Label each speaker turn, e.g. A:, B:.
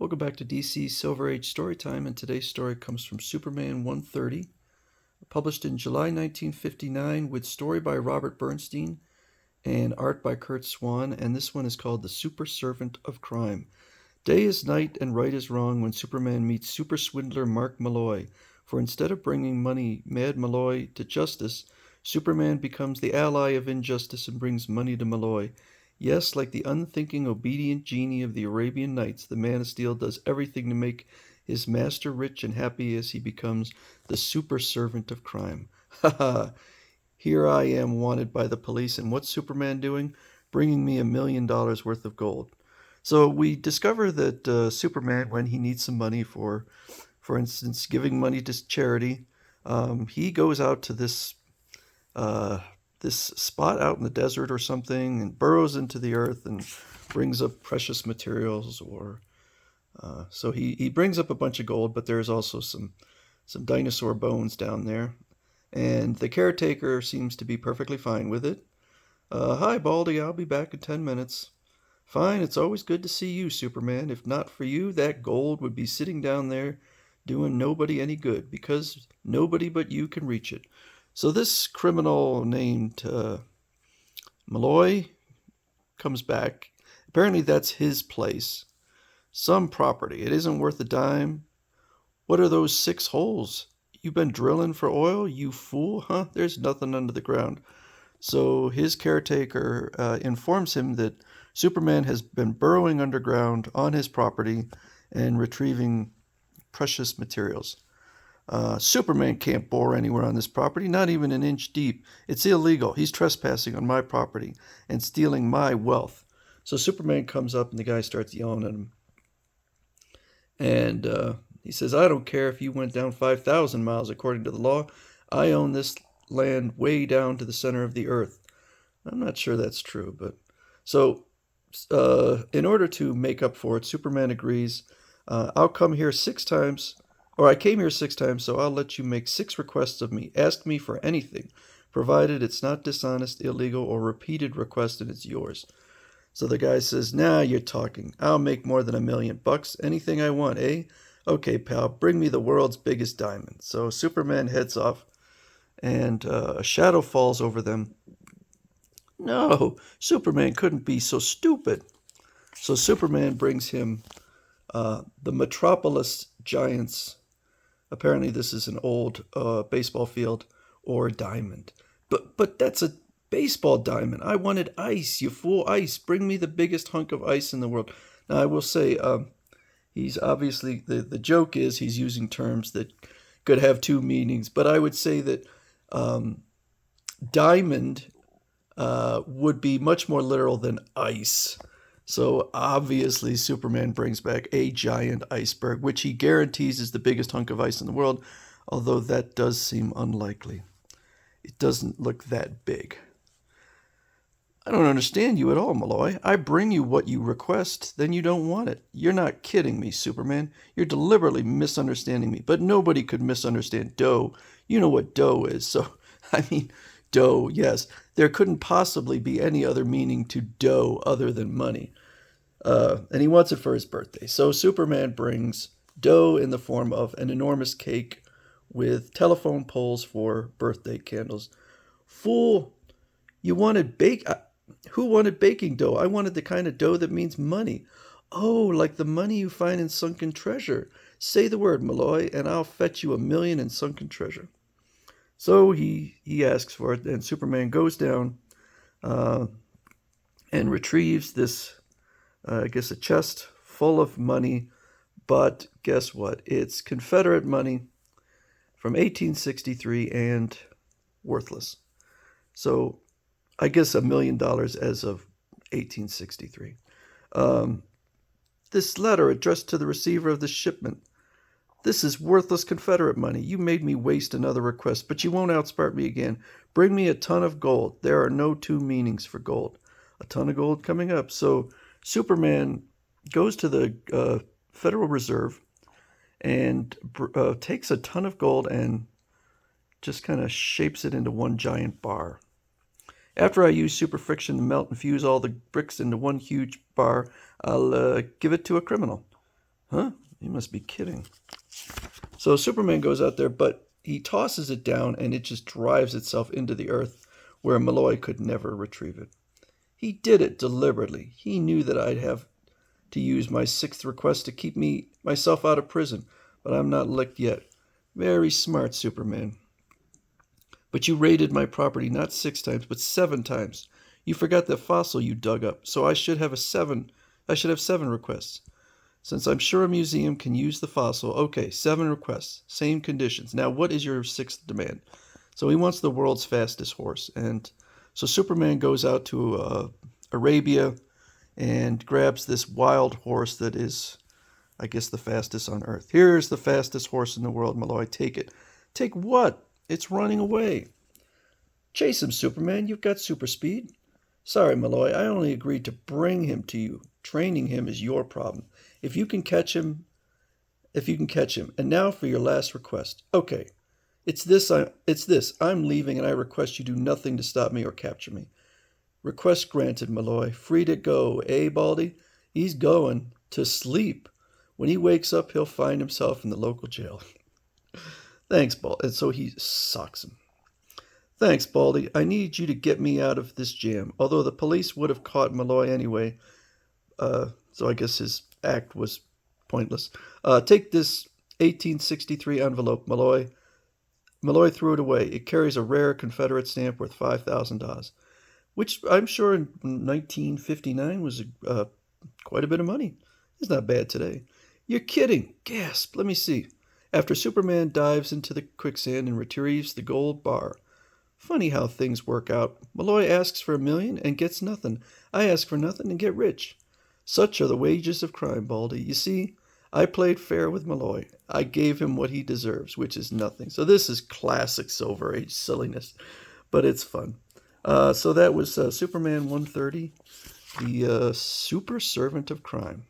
A: Welcome back to DC Silver Age Storytime, and today's story comes from Superman 130, published in July 1959, with story by Robert Bernstein and art by Curt Swan, and this one is called The Super Servant of Crime. Day is night and right is wrong when Superman meets super swindler Mark Malloy, for instead of bringing Mad Malloy to justice, Superman becomes the ally of injustice and brings money to Malloy. Yes, like the unthinking, obedient genie of the Arabian Nights, the Man of Steel does everything to make his master rich and happy as he becomes the super servant of crime. Ha ha! Here I am wanted by the police, and what's Superman doing? Bringing me $1 million worth of gold. So we discover that Superman, when he needs some money for instance, giving money to charity, he goes out to uh, this spot out in the desert or something and burrows into the earth and brings up precious materials. So he brings up a bunch of gold, but there's also some dinosaur bones down there. And the caretaker seems to be perfectly fine with it. Hi, Baldy, I'll be back in 10 minutes. Fine, it's always good to see you, Superman. If not for you, that gold would be sitting down there doing nobody any good, because nobody but you can reach it. So this criminal named Malloy comes back. Apparently that's his place. Some property. It isn't worth a dime. What are those 6 holes? You been drilling for oil, you fool, huh? There's nothing under the ground. So his caretaker informs him that Superman has been burrowing underground on his property and retrieving precious materials. Superman can't bore anywhere on this property, not even an inch deep. It's illegal. He's trespassing on my property and stealing my wealth. So Superman comes up and the guy starts yelling at him. And he says, I don't care if you went down 5,000 miles according to the law. I own this land way down to the center of the earth. I'm not sure that's true, but so in order to make up for it, Superman agrees. I'll come here 6 times, or I came here 6 times, so I'll let you make 6 requests of me. Ask me for anything, provided it's not dishonest, illegal, or repeated request and it's yours. So the guy says, nah, you're talking. I'll make more than $1 million. Anything I want, eh? Okay, pal, bring me the world's biggest diamond. So Superman heads off, and a shadow falls over them. No, Superman couldn't be so stupid. So Superman brings him the Metropolis Giants. Apparently this is an old baseball field or diamond. But that's a baseball diamond. I wanted ice, you fool. Ice. Bring me the biggest hunk of ice in the world. Now I will say he's obviously, the joke is he's using terms that could have 2 meanings, but I would say that diamond would be much more literal than ice. So obviously Superman brings back a giant iceberg, which he guarantees is the biggest hunk of ice in the world, although that does seem unlikely. It doesn't look that big. I don't understand you at all, Malloy. I bring you what you request, then you don't want it. You're not kidding me, Superman. You're deliberately misunderstanding me. But nobody could misunderstand dough. You know what dough is, so, I mean, dough, yes. There couldn't possibly be any other meaning to dough other than money. And he wants it for his birthday. So Superman brings dough in the form of an enormous cake with telephone poles for birthday candles. Fool, you wanted who wanted baking dough? I wanted the kind of dough that means money. Oh, like the money you find in sunken treasure. Say the word, Malloy, and I'll fetch you $1 million in sunken treasure. So he asks for it, and Superman goes down and retrieves this, I guess, a chest full of money. But guess what? It's Confederate money from 1863 and worthless. So I guess $1 million as of 1863. This letter addressed to the receiver of the shipment. This is worthless Confederate money. You made me waste another request, but you won't outsmart me again. Bring me a ton of gold. There are no 2 meanings for gold. A ton of gold coming up. So Superman goes to the Federal Reserve and takes a ton of gold and just kind of shapes it into one giant bar. After I use super friction to melt and fuse all the bricks into one huge bar, I'll give it to a criminal. Huh? You must be kidding. So Superman goes out there, but he tosses it down and it just drives itself into the earth where Malloy could never retrieve it. He did it deliberately. He knew that I'd have to use my sixth request to keep myself out of prison, but I'm not licked yet. Very smart, Superman. But you raided my property not 6 times, but 7 times. You forgot the fossil you dug up, so I should have 7 requests. Since I'm sure a museum can use the fossil, okay, 7 requests, same conditions. Now, what is your sixth demand? So he wants the world's fastest horse. And so Superman goes out to Arabia and grabs this wild horse that is, I guess, the fastest on Earth. Here's the fastest horse in the world, Malloy. Take it. Take what? It's running away. Chase him, Superman. You've got super speed. Sorry, Malloy. I only agreed to bring him to you. Training him is your problem. If you can catch him. And now for your last request. Okay. It's this. I'm leaving and I request you do nothing to stop me or capture me. Request granted, Malloy. Free to go, eh, Baldy? He's going to sleep. When he wakes up, he'll find himself in the local jail. Thanks, Baldy. And so he socks him. Thanks, Baldy. I need you to get me out of this jam. Although the police would have caught Malloy anyway, so I guess his act was pointless. Take this 1863 envelope, Malloy. Malloy threw it away. It carries a rare Confederate stamp worth $5,000, which I'm sure in 1959 was quite a bit of money. It's not bad today. You're kidding. Gasp. Let me see. After Superman dives into the quicksand and retrieves the gold bar. Funny how things work out. Malloy asks for $1 million and gets nothing. I ask for nothing and get rich. Such are the wages of crime, Baldy. You see, I played fair with Malloy. I gave him what he deserves, which is nothing. So this is classic Silver Age silliness, but it's fun. So that was Superman 130, the super servant of crime.